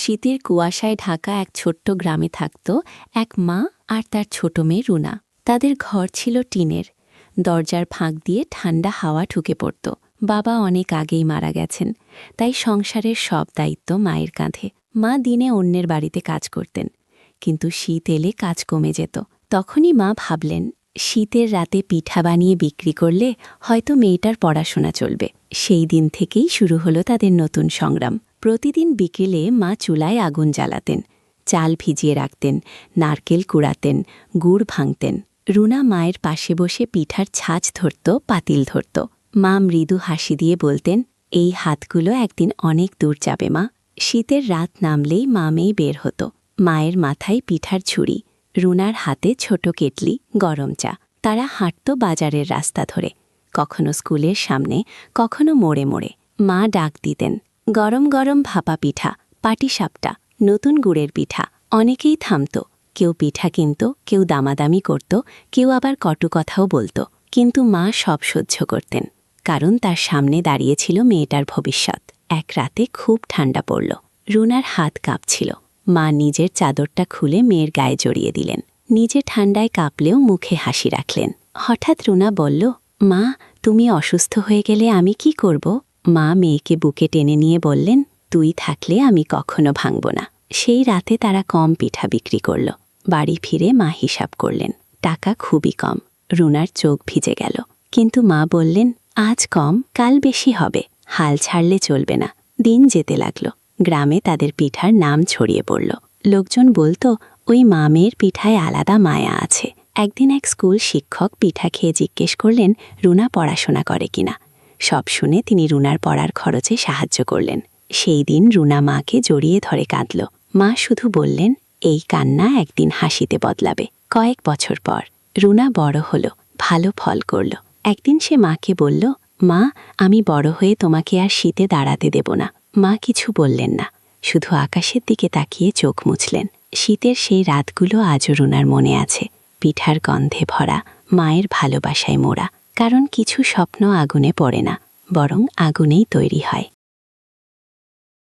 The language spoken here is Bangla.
শীতের কুয়াশায় ঢাকা এক ছোট্ট গ্রামে থাকত এক মা আর তার ছোট মেয়ে রুনা। তাদের ঘর ছিল টিনের, দরজার ফাঁক দিয়ে ঠান্ডা হাওয়া ঢুকে পড়ত। বাবা অনেক আগেই মারা গেছেন, তাই সংসারের সব দায়িত্ব মায়ের কাঁধে। মা দিনে অন্যের বাড়িতে কাজ করতেন, কিন্তু শীত এলে কাজ কমে যেত। তখনই মা ভাবলেন, শীতের রাতে পিঠা বানিয়ে বিক্রি করলে হয়তো মেয়েটার পড়াশোনা চলবে। সেই দিন থেকেই শুরু হলো তাদের নতুন সংগ্রাম। প্রতিদিন বিকেলে মা চুলায় আগুন জ্বালাতেন, চাল ভিজিয়ে রাখতেন, নারকেল কুড়াতেন, গুড় ভাঙতেন। রুনা মায়ের পাশে বসে পিঠার ছাঁচ ধরত, পাতিল ধরত। মা মৃদু হাসি দিয়ে বলতেন, এই হাতগুলো একদিন অনেক দূর যাবে মা। শীতের রাত নামলেই মা মেয়ে বের হতো। মায়ের মাথায় পিঠার ঝুড়ি, রুনার হাতে ছোট কেটলি, গরম চা। তারা হাঁটত বাজারের রাস্তা ধরে, কখনো স্কুলের সামনে, কখনো মোড়ে মোড়ে। মা ডাক দিতেন, গরম গরম ভাপা পিঠা, পাটিসাপটা, নতুন গুড়ের পিঠা। অনেকেই থামত, কেউ পিঠা কিনত, কেউ দামাদামি করত, কেউ আবার কটু কথাও বলত। কিন্তু মা সব সহ্য করতেন, কারণ তার সামনে দাঁড়িয়েছিল মেয়েটার ভবিষ্যৎ। এক রাতে খুব ঠান্ডা পড়ল, রুনার হাত কাঁপছিল। মা নিজের চাদরটা খুলে মেয়ের গায়ে জড়িয়ে দিলেন। নিজে ঠান্ডায় কাঁপলেও মুখে হাসি রাখলেন। হঠাৎ রুনা বলল, মা, তুমি অসুস্থ হয়ে গেলে আমি কি করব? মা মেয়েকে বুকে টেনে নিয়ে বললেন, তুই থাকলে আমি কখনো ভাঙব না। সেই রাতে তারা কম পিঠা বিক্রি করল। বাড়ি ফিরে মা হিসাব করলেন, টাকা খুবই কম। রুনার চোখ ভিজে গেল, কিন্তু মা বললেন, আজ কম, কাল বেশি হবে। হাল ছাড়লে চলবে না। দিন যেতে লাগল, গ্রামে তাদের পিঠার নাম ছড়িয়ে পড়ল। লোকজন বলতো, ওই মা মেয়ের পিঠায় আলাদা মায়া আছে। একদিন এক স্কুল শিক্ষক পিঠা খেয়ে জিজ্ঞেস করলেন, রুনা পড়াশোনা করে কিনা। সব শুনে তিনি রুনার পড়ার খরচে সাহায্য করলেন। সেই দিন রুনা মাকে জড়িয়ে ধরে কাঁদল। মা শুধু বললেন, এই কান্না একদিন হাসিতে বদলাবে। কয়েক বছর পর রুনা বড় হল, ভালো ফল করল। একদিন সে মাকে বলল, মা, আমি বড় হয়ে তোমাকে আর শীতে দাঁড়াতে দেব না। মা কিছু বললেন না, শুধু আকাশের দিকে তাকিয়ে চোখ মুছলেন। শীতের সেই রাতগুলো আজও রুনার মনে আছে, পিঠার গন্ধে ভরা, মায়ের ভালোবাসায় মোড়া। কারণ কিছু স্বপ্ন আগুনে পড়ে না, বরং আগুনেই তৈরি হয়।